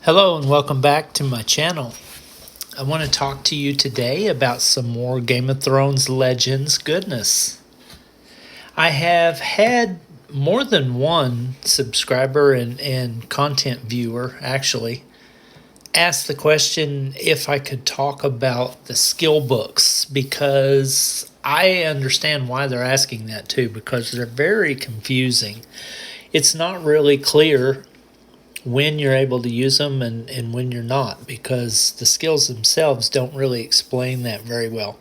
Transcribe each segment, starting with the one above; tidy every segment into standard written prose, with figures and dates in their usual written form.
Hello and welcome back to my channel. I want to talk to you today about some more Game of Thrones Legends goodness. I have had more than one subscriber and content viewer actually ask the question if I could talk about the skill books, because I understand why they're asking that too, because they're very confusing. It's not really clear when you're able to use them and when you're not, because the skills themselves don't really explain that very well.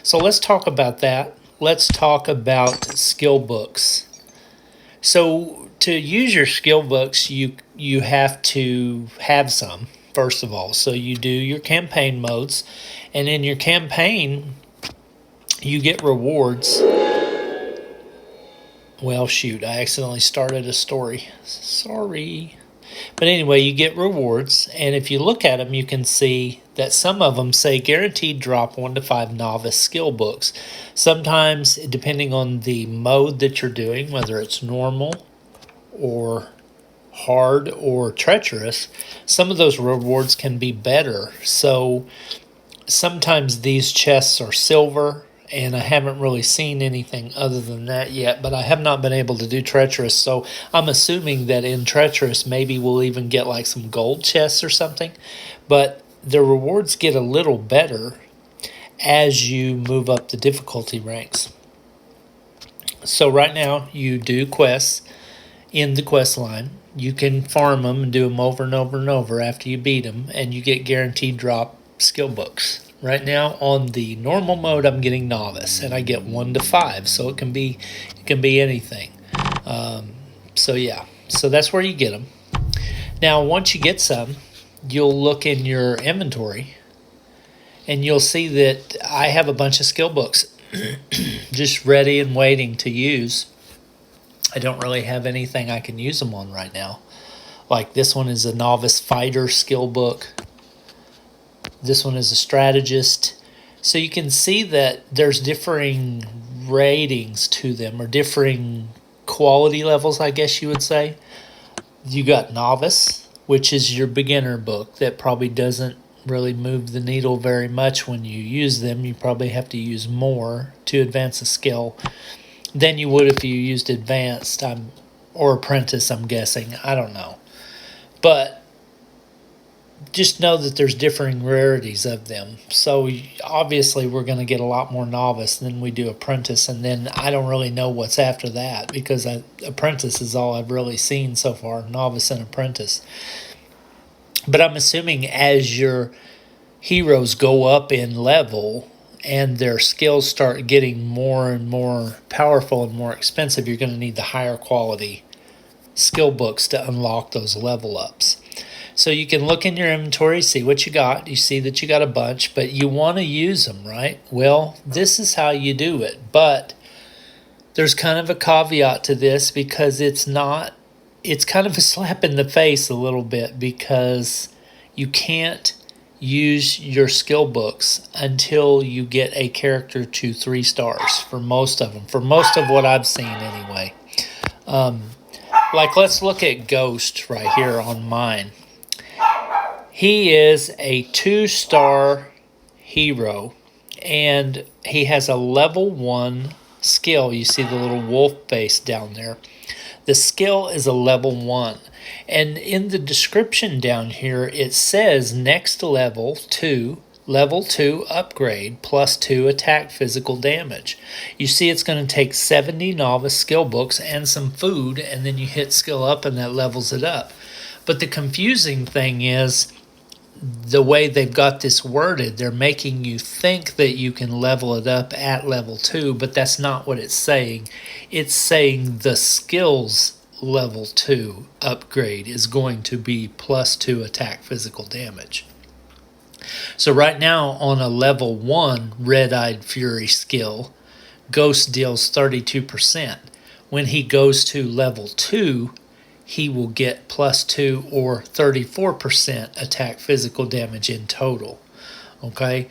So let's talk about that. Let's talk about skill books. So to use your skill books, you have to have some, first of all. So you do your campaign modes, and in your campaign, you get rewards. Well, shoot, I accidentally started a story. Sorry. But anyway, you get rewards, and if you look at them, you can see that some of them say guaranteed drop 1 to 5 novice skill books. Sometimes, depending on the mode that you're doing, whether it's normal or hard or treacherous, some of those rewards can be better. So sometimes these chests are silver, and I haven't really seen anything other than that yet, but I have not been able to do treacherous, so I'm assuming that in treacherous maybe we'll even get like some gold chests or something. But the rewards get a little better as you move up the difficulty ranks. So right now you do quests in the quest line. You can farm them and do them over and over and over after you beat them, and you get guaranteed drop skill books. Right now on the normal mode, I'm getting novice, and I get 1 to 5, so it can be anything. So that's where you get them. Now, once you get some, you'll look in your inventory, and you'll see that I have a bunch of skill books just ready and waiting to use. I don't really have anything I can use them on right now. Like this one is a novice fighter skill book. This one is a strategist. So you can see that there's differing ratings to them, or differing quality levels, I guess you would say. You got novice, which is your beginner book that probably doesn't really move the needle very much when you use them. You probably have to use more to advance a skill than you would if you used advanced or apprentice, I'm guessing. I don't know. But just know that there's differing rarities of them. So obviously we're going to get a lot more novice than we do apprentice, and then I don't really know what's after that, because apprentice is all I've really seen so far, novice and apprentice. But I'm assuming as your heroes go up in level and their skills start getting more and more powerful and more expensive, you're going to need the higher quality skill books to unlock those level ups. So you can look in your inventory, see what you got. You see that you got a bunch, but you want to use them, right? Well, this is how you do it. But there's kind of a caveat to this, because it's kind of a slap in the face a little bit, because you can't use your skill books until you get a character to 3 stars for most of them. For most of what I've seen anyway. Like let's look at Ghost right here on mine. He is a 2-star hero, and he has a level 1 skill. You see the little wolf face down there. The skill is a level 1. And in the description down here, it says next level 2 upgrade plus 2 attack physical damage. You see it's going to take 70 novice skill books and some food, and then you hit skill up and that levels it up. But the confusing thing is the way they've got this worded. They're making you think that you can level it up at level 2, but that's not what it's saying. It's saying the skills level 2 upgrade is going to be plus 2 attack physical damage. So right now on a level 1 Red-Eyed Fury skill, Ghost deals 32%. When he goes to level 2, he will get plus 2 or 34% attack physical damage in total. Okay?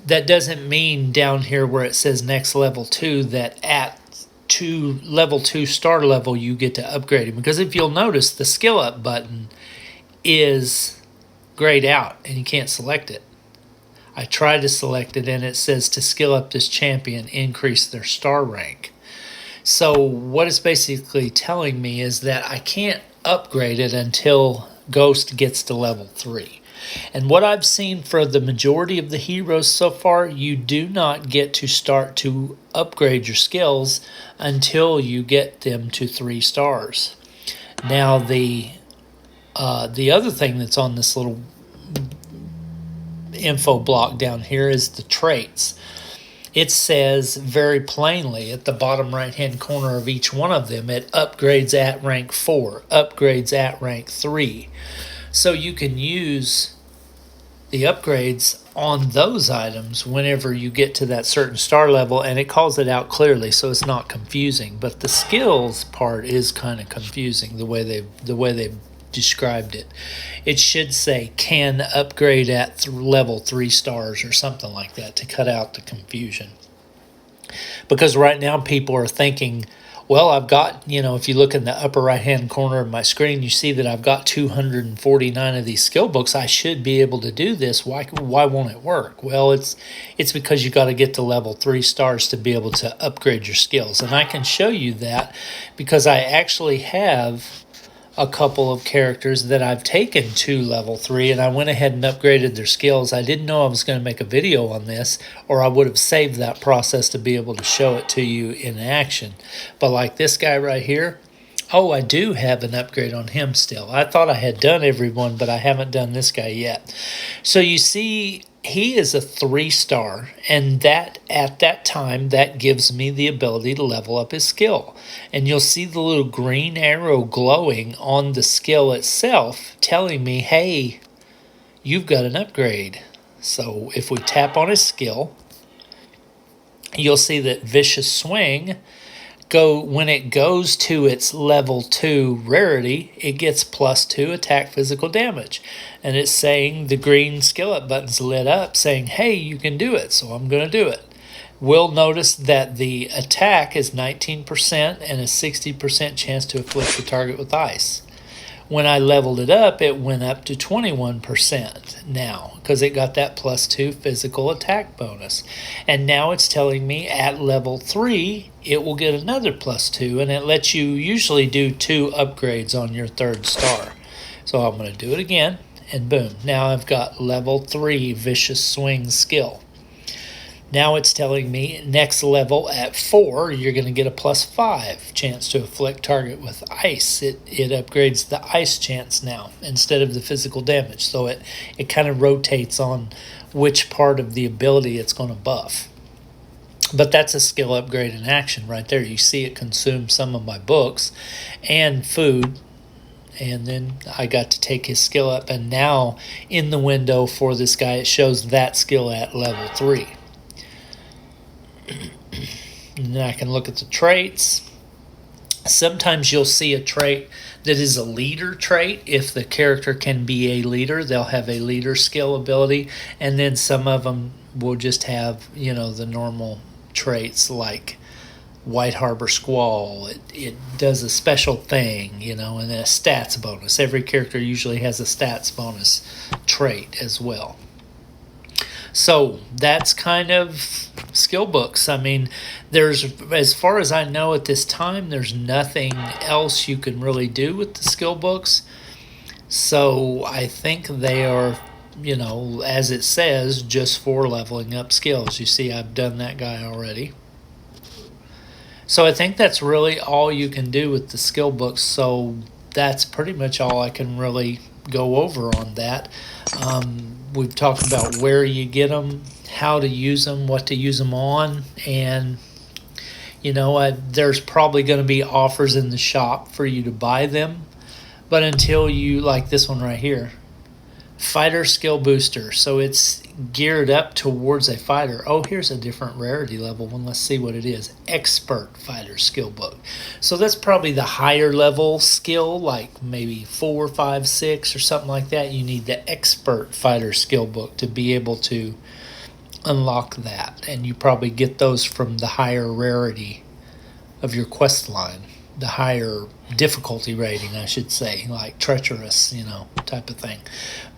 That doesn't mean down here where it says next level 2 that at level 2 star level you get to upgrade him. Because if you'll notice, the skill up button is grayed out and you can't select it. I tried to select it and it says to skill up this champion, increase their star rank. So what it's basically telling me is that I can't upgrade it until Ghost gets to level 3. And what I've seen for the majority of the heroes so far, you do not get to start to upgrade your skills until you get them to 3 stars. Now the other thing that's on this little info block down here is the traits. It says very plainly at the bottom right hand corner of each one of them, it upgrades at rank 4, upgrades at rank 3. So you can use the upgrades on those items whenever you get to that certain star level, and it calls it out clearly, so it's not confusing. But the skills part is kind of confusing the way they've described it. It should say can upgrade at level 3 stars or something like that to cut out the confusion. Because right now people are thinking, well, I've got, if you look in the upper right hand corner of my screen, you see that I've got 249 of these skill books. I should be able to do this. Why won't it work? Well, it's because you got to get to level 3 stars to be able to upgrade your skills. And I can show you that because I actually have a couple of characters that I've taken to level 3 and I went ahead and upgraded their skills. I didn't know I was going to make a video on this, or I would have saved that process to be able to show it to you in action. But like this guy right here, I do have an upgrade on him still. I thought I had done everyone, but I haven't done this guy yet. So you see, he is a 3-star, and that at that time, that gives me the ability to level up his skill. And you'll see the little green arrow glowing on the skill itself, telling me, hey, you've got an upgrade. So if we tap on his skill, you'll see that Vicious Swing, when it goes to its level 2 rarity, it gets +2 attack physical damage. And it's saying the green skill up button's lit up saying, hey, you can do it, so I'm going to do it. We'll notice that the attack is 19% and a 60% chance to afflict the target with ice. When I leveled it up, it went up to 21% now because it got that +2 physical attack bonus. And now it's telling me at level 3, it will get another +2, and it lets you usually do 2 upgrades on your 3rd star. So I'm going to do it again, and boom. Now I've got level 3 Vicious Swing skill. Now it's telling me next level at 4, you're going to get a +5 chance to afflict target with ice. It upgrades the ice chance now instead of the physical damage. So it kind of rotates on which part of the ability it's going to buff. But that's a skill upgrade in action right there. You see it consume some of my books and food. And then I got to take his skill up. And now in the window for this guy, it shows that skill at level 3. And then I can look at the traits. Sometimes you'll see a trait that is a leader trait. If the character can be a leader, they'll have a leader skill ability. And then some of them will just have, the normal traits like White Harbor Squall. It does a special thing, and then a stats bonus. Every character usually has a stats bonus trait as well. So that's kind of skill books. I mean, as far as I know at this time, there's nothing else you can really do with the skill books. So I think they are, as it says, just for leveling up skills. You see, I've done that guy already. So I think that's really all you can do with the skill books. So that's pretty much all I can really go over on that. We've talked about where you get them, how to use them, what to use them on, and there's probably going to be offers in the shop for you to buy them, but until you, like this one right here, Fighter Skill Booster, so it's geared up towards a fighter. Oh, here's a different rarity level one. Let's see what it is. Expert Fighter Skill Book. So that's probably the higher level skill, like maybe 4, 5, 6 or something like that. You need the Expert Fighter Skill Book to be able to unlock that. And you probably get those from the higher rarity of your quest line. The higher difficulty rating, I should say, like treacherous, type of thing.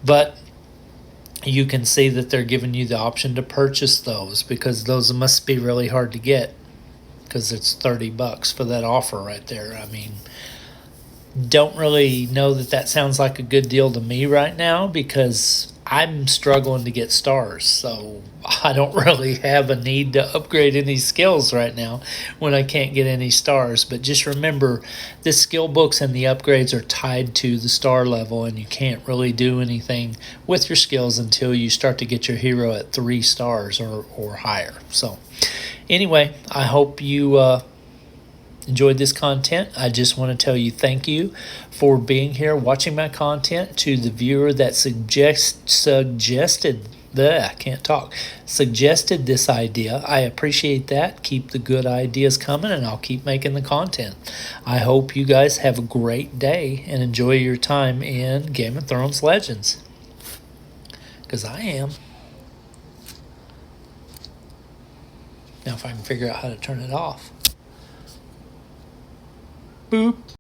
But you can see that they're giving you the option to purchase those, because those must be really hard to get, because it's $30 for that offer right there. I mean, don't really know that that sounds like a good deal to me right now, because I'm struggling to get stars. So I don't really have a need to upgrade any skills right now when I can't get any stars. But just remember, the skill books and the upgrades are tied to the star level, and you can't really do anything with your skills until you start to get your hero at 3 stars or higher. So anyway, I hope you enjoyed this content. I just want to tell you thank you for being here, watching my content. To the viewer that suggested this idea, I appreciate that. Keep the good ideas coming, and I'll keep making the content. I hope you guys have a great day and enjoy your time in Game of Thrones Legends, because I am. Now if I can figure out how to turn it off. Boop.